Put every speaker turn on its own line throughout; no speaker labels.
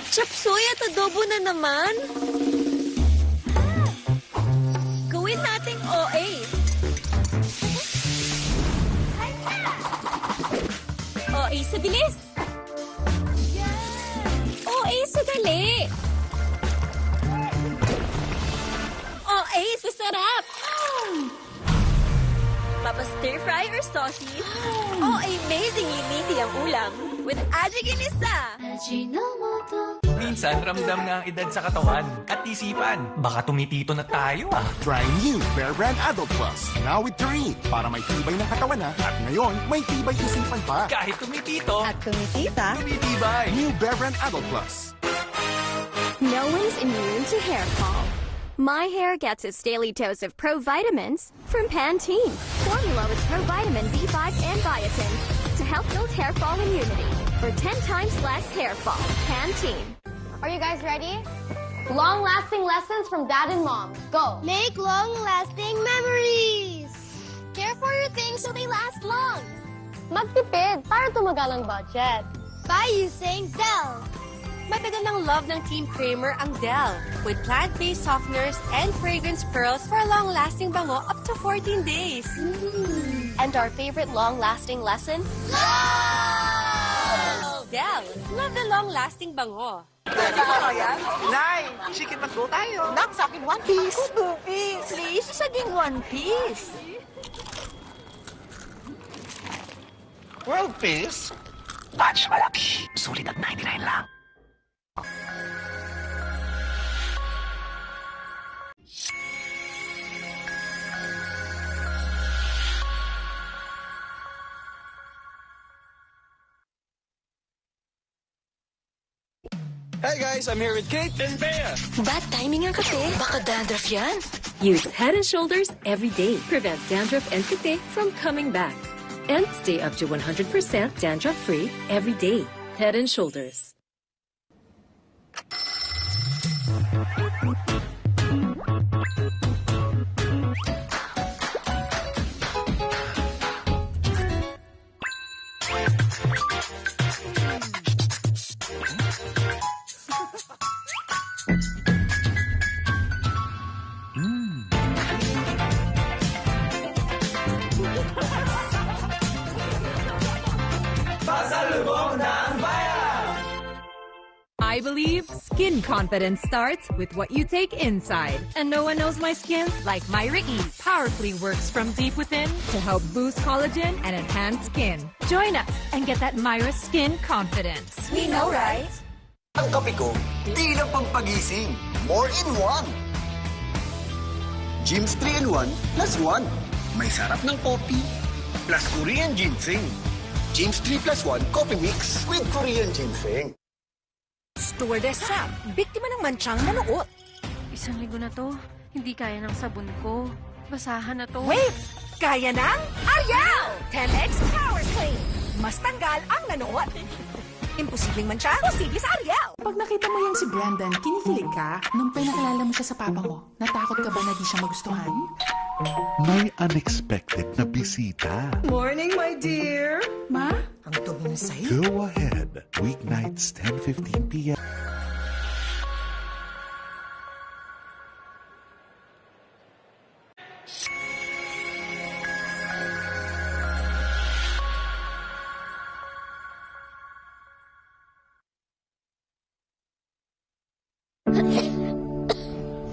Chop suey at adobo na naman. Gawin nating OA. OA sa bilis. OA sa dali. OA sa sarap. Papa stir fry or saucy? OA amazingly meaty ang ulam with Aji Ginisa.
Minsan, ramdam nga ang edad sa katawan at isipan. Baka tumitito na tayo ah.
Try new Bear Brand Adult Plus. Now with Taurine. Para may tibay ng katawan na. At ngayon, may tibay isipan pa.
Kahit tumitito,
At tumitita,
tumitibay.
New Bear Brand Adult Plus.
No one's immune to hair fall. My hair gets its daily dose of provitamins from Pantene. Formula with provitamin B5 and biotin to help build hair fall immunity for 10 times less hair fall. Pantene.
Are you guys ready? Long-lasting lessons from Dad and Mom. Go!
Make long-lasting memories!
Care for your things so they last long. Magtipid para tumagal ang budget.
By using Dell.
Matagal ng love ng Team Kramer ang Dell with plant-based softeners and fragrance pearls for a long-lasting bango up to 14 days.
And our favorite long-lasting lesson?
Dell, love the long-lasting bango.
Nay, chicken mango tayo. Nak, sa akin one piece. Ako, 2 piece. Please, saging 1 piece. World piece?
Batch malaki. Sulit at 99 lang.
Hey guys, I'm here with Kate and Bea.
Bad timing ang kape. Baka dandruff yan.
Use Head & Shoulders every day. Prevent dandruff and kate from coming back. And stay up to 100% dandruff-free every day. Head & Shoulders.
I believe skin confidence starts with what you take inside. And no one knows my skin like Myra E. Powerfully works from deep within to help boost collagen and enhance skin. Join us and get that Myra skin confidence.
We know, right?
Ang kape ko, di lang pampagising. More in one. Gyms 3-in-1 plus 1. May sarap ng coffee plus Korean ginseng. Gyms 3 plus 1 coffee mix with Korean ginseng.
Stewardess Sam, biktima ng mansyang manuot.
Isang linggo na to, hindi kaya ng sabon ko. Basahan na to.
Wait! Kaya ng Ariel! 10X Power Clean. Mas tanggal ang nanuot. Imposibleng mansya, posible sa Ariel.
Pag nakita mo yung si Brandon, kinikilig ka? Nung pinakilala mo siya sa papa mo, natakot ka ba na di siya magustuhan?
May unexpected na bisita.
Morning, my dear! Ma?
Ang dumi mo sa'yo.
Go ahead. Weeknights 10:15 p.m.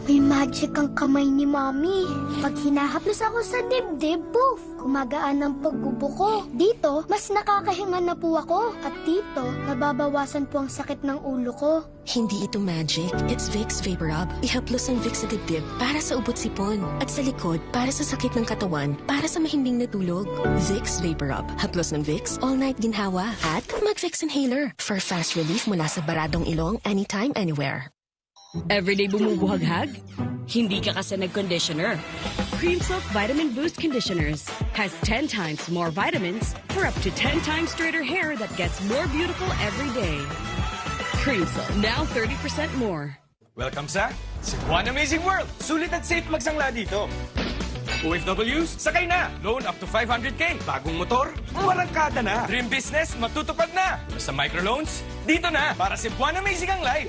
May magic ang kamay ni Mami. Pag hinahaplos ako sa dibdib, poof! Kumagaan ang paggubo ko. Dito, mas nakakahinga na po ako. At dito, nababawasan po ang sakit ng ulo ko.
Hindi ito magic. It's Vicks Vapor Rub. Ihaplos ang Vicks sa dibdib para sa ubot sipon. At sa likod, para sa sakit ng katawan. Para sa mahimbing na tulog. Vicks Vapor Rub. Haplos ng Vicks, all night ginhawa. At mag-Vicks Inhaler for fast relief mula sa baradong ilong anytime, anywhere.
Everyday bumubuhaghag? Hindi ka kasi nag-conditioner. Cream Silk Vitamin Boost Conditioners has 10 times more vitamins for up to 10 times straighter hair that gets more beautiful every day. Cream Silk, now 30% more.
Welcome sa Cebuan Amazing World! Sulit at safe magsangla dito. OFWs, sakay na! Loan up to 500k. Bagong motor, warangkada na. Dream business, matutupad na. Basta microloans, dito na. Para Cebuana Amazing ang life.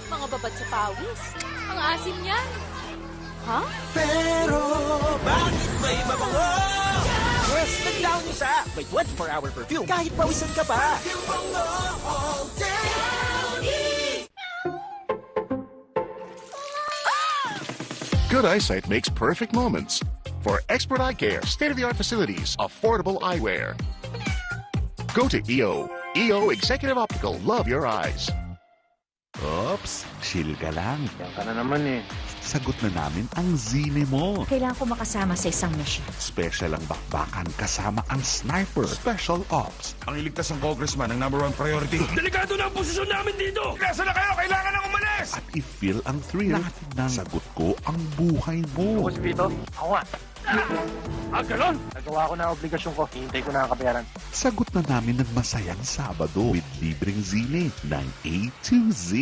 Mga babad sa pawis. Ang asim niyan. Ha?
Pero, bakit may mabango? Yes, naglaon niyo sa may 24-hour perfume kahit pawisan ka pa.
Good eyesight makes perfect moments. For expert eye care, state-of-the-art facilities, affordable eyewear. Go to EO. EO Executive Optical. Love your eyes.
Oops, chill ka lang.
Yan ka na naman eh.
Sagot na namin ang zine mo.
Kailangan ko makasama sa isang mission.
Special ang bakbakan kasama ang sniper. Special Ops.
Ang iligtas ng congressman ang #1 priority.
Delikado na ang posisyon namin dito! Nasa na kayo? Kailangan nang umalis!
At i-feel ang thrill ng sagot ko ang buhay mo.
Ako si Vito. Ako nga.
Ganon?
Nagawa ko na ang obligasyon ko. Hihintay ko na ang kabayaran.
Sagot na namin ng masayang Sabado with libreng zine ng A to Z.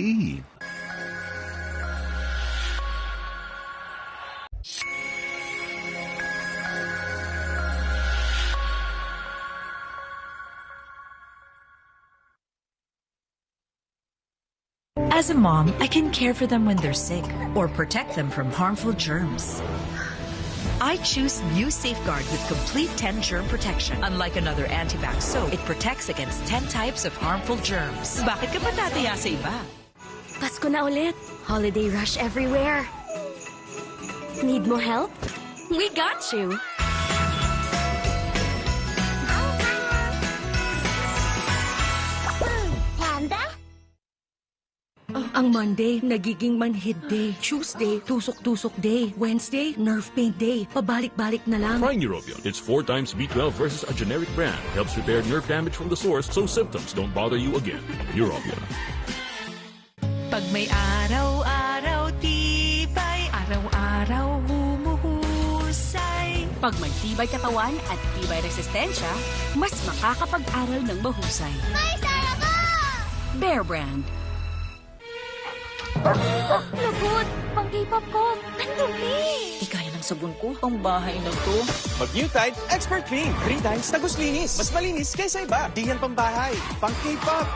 As a mom, I can care for them when they're sick or protect them from harmful germs. I choose New Safeguard with complete 10 germ protection. Unlike another antibac soap, it protects against 10 types of harmful germs. Bakit ka pa tataya sa iba?
Pasko na ulit. Holiday rush everywhere. Need mo help? We got you.
Panda?
Ang Monday, nagiging manhid day. Tuesday, tusok-tusok day. Wednesday, nerve pain day. Pabalik-balik na lang.
Try Neurobion. It's 4 times B12 versus a generic brand. Helps repair nerve damage from the source so symptoms don't bother you again. Neurobion.
Pag may araw-araw tibay, araw-araw humuhusay.
Pag may tibay katawan at tibay resistensya, mas makakapag-aral ng mahusay.
May saya ko!
Bear Brand.
Lagot! Pang K-pop ko! Ang dumi!
Di kaya ng sabon ko. Ang bahay na to.
Mag New Tide Expert Clean. 3 times tagos linis. Mas malinis kaysa iba. Di yan pambahay. Pang K-pop.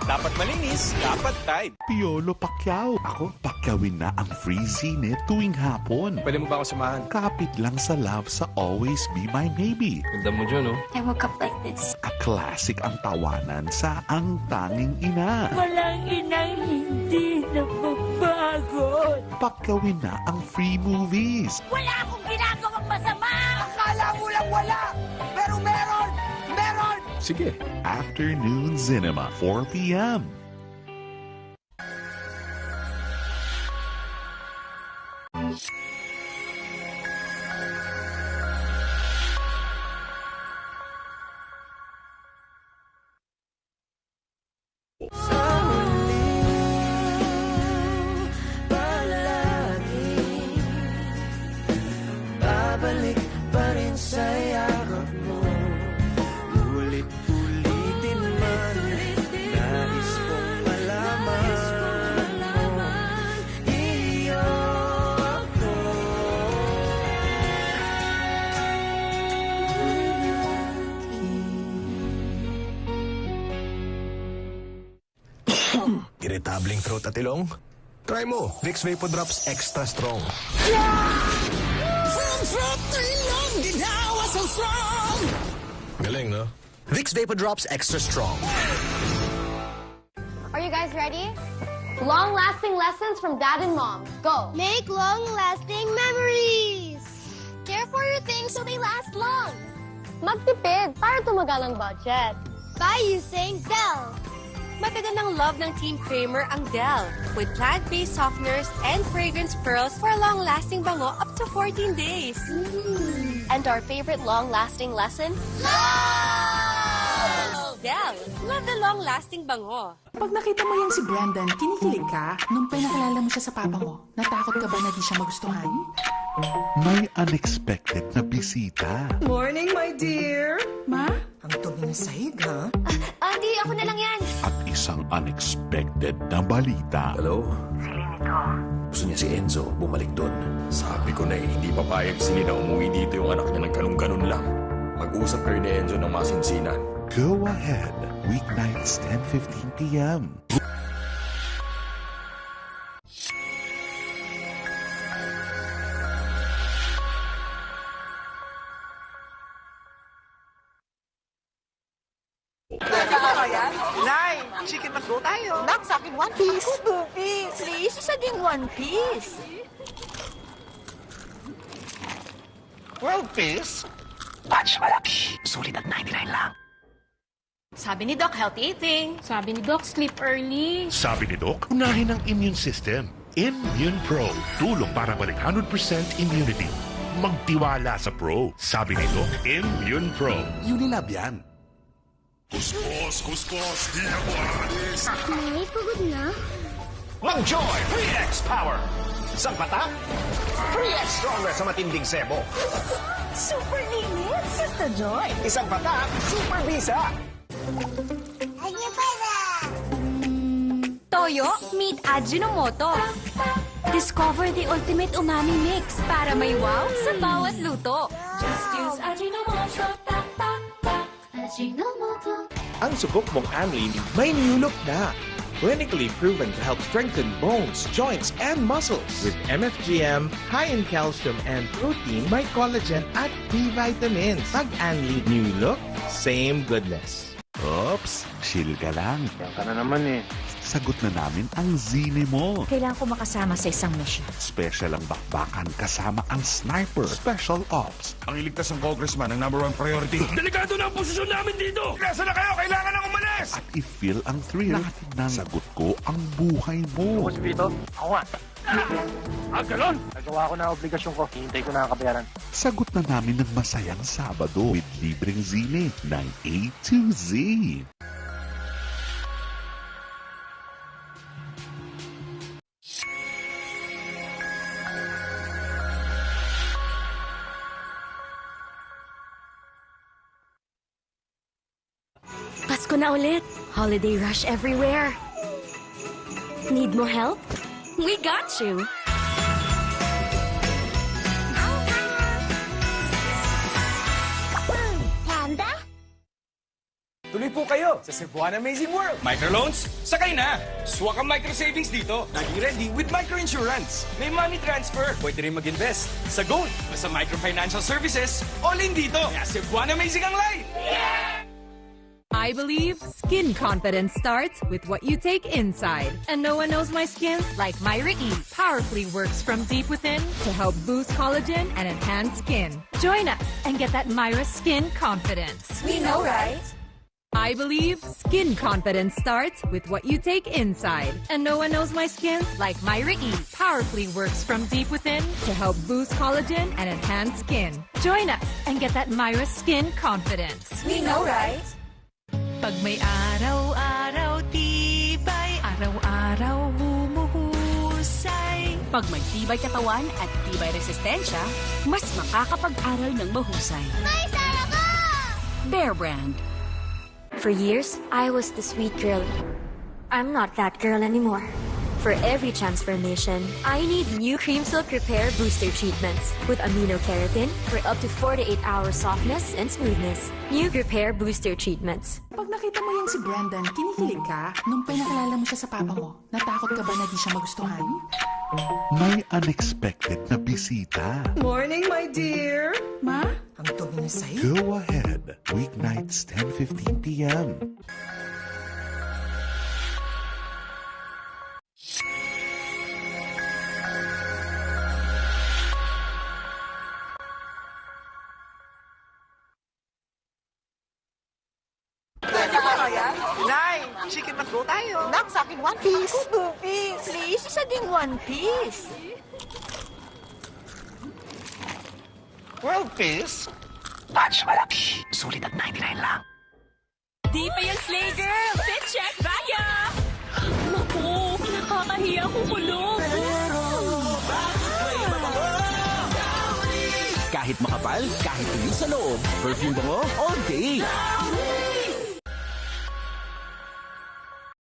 Dapat malinis, dapat Tide.
Piolo Pacquiao. Ako, pakyawin na ang free zine tuwing hapon.
Pwede mo ba ako samahan?
Kapit lang sa love sa Always Be My Maybe.
Ganda mo dyan, oh.
I woke up like this.
A classic ang tawanan sa Ang Tanging Ina.
Walang inang hindi napapagod.
Pakyawin na ang free movies.
Wala akong ginagawang masama!
Akala mo lang wala! Pero meron! Meron!
Sige. Afternoon Cinema, 4 p.m.
Babalik pa rin sa yakap mo. Ulit-ulitin man. Nais kong malaman mo. Iyo ako.
Irritabling throat at ilong? Try mo, Vicks Vapor Drops Extra Strong.
From throat to ilong, ginawa so strong.
Galing, no? Vicks Vapor Drops Extra Strong.
Are you guys ready? Long-lasting lessons from Dad and Mom. Go!
Make long-lasting memories!
Care for your things so they last long. Magtipid para tumagal ang budget.
By using Dell.
Matagal ng love ng Team Kramer ang Dell with plant-based softeners and fragrance pearls for a long-lasting bango up to 14 days.
And our favorite long-lasting lesson?
Dell, love the long-lasting bango.
Pag nakita mo yan si Brandon, kinikilig ka? Nung pinakilala mo siya sa papa mo, natakot ka ba na di siya magustuhan?
May unexpected na bisita.
Morning, my dear! Ma? Ang dumi ng sahig, ha?
Andi, ako na lang yan.
At isang unexpected na balita.
Hello?
Si Linis
Gusto niya si Enzo bumalik doon.
Sabi ko na hindi papayag si Lee na umuwi dito yung anak niya ng ganun-ganun lang. Mag-usap kayo ni Enzo ng masinsinan.
Go ahead. Weeknights 10:15 p.m.
Nay, chicken McDo tayo. Nak, sa akin one piece. Two piece. Please, isa ding one piece.
World Peace? Batch malaki. Sulit at 99 lang.
Sabi ni Doc, healthy eating.
Sabi ni Doc, sleep early.
Sabi ni Doc, unahin ang immune system. Immune Pro. Tulong para balik 100% immunity. Magtiwala sa Pro. Sabi ni Doc, Immune Pro.
Unilab yan.
Kuskus, di ako aalis.
Nay, pagod na.
Mang Joy 3X Power. Isang patak, 3X stronger sa matinding sebo.
Super init, Sister Joy.
Isang patak, super bisa.
Toyo, meet Ajinomoto. Discover the ultimate umami mix para may wow sa bawat luto. Just use Ajinomoto. Ajinomoto.
Ang subok mong Anlin may new look na. Clinically proven to help strengthen bones, joints, and muscles. With MFGM, high in calcium and protein, may collagen at B vitamins. Pag-Anli new look, same goodness.
Oops, chill ka lang.
Yan ka na naman eh.
Sagot na namin ang zine mo.
Kailangan ko makasama sa isang mission.
Special ang bakbakan kasama ang sniper. Special Ops.
Ang iligtas ng congressman ang #1 priority.
Delikado na ang posisyon namin dito! Nasaan na kayo? Kailangan nang umalis!
At i-feel ang thrill ng sagot ko ang buhay mo.
Ako si Vito. Ako nga.
Galon!
Nagawa ko na ang obligasyon ko. Hihintay ko na ang kabayaran.
Sagot na namin ng masayang Sabado with libreng zine ng A to Z.
Pasko na ulit. Holiday rush everywhere. Need mo help? We got you.
Panda?
Tuloy po kayo sa Cebuana Amazing World. Microloans, sakay na! Swak ang micro savings dito. Laging ready with microinsurance. May money transfer. Pwede rin mag-invest sa gold o sa microfinancial services. All in dito. Kaya Cebuana Amazing ang life!
I believe skin confidence starts with what you take inside. And no one knows my skin like Myra E. Powerfully works from deep within to help boost collagen and enhance skin. Join us and get that Myra skin confidence.
We know, right?
I believe skin confidence starts with what you take inside. And no one knows my skin like Myra E. Powerfully works from deep within to help boost collagen and enhance skin. Join us and get that Myra skin confidence.
We know, right?
Pag may araw-araw tibay, araw-araw humuhusay.
Pag may tibay katawan at tibay resistensya, mas makakapag-aral ng mahusay.
May sara ko!
Bear Brand.
For years, I was the sweet girl. I'm not that girl anymore. For every transformation, I need new Cream Silk Repair Booster Treatments with amino-keratin for up to 48-hour softness and smoothness. New Repair Booster Treatments.
Pag nakita mo yan si Brandon, kinikilig ka? Nung pinakilala mo siya sa papa mo, natakot ka ba na di siya magustuhan?
May unexpected na bisita.
Morning, my dear.
Ma?
Ang dumi na sa'yo.
Go ahead. Weeknights 10:15 p.m.
Nay, chicken McDo tayo. Nak, sa akin one piece. Two piece. Please, isa ding one piece.
World Peace? Batch malaki. Sulit at 99 lang.
Di pa yan, Slay Girl! Fit check, Vaya! Naku, nakakahiya ko kulong.
Kahit makapal, kahit hindi sa loob, perfume bango all day.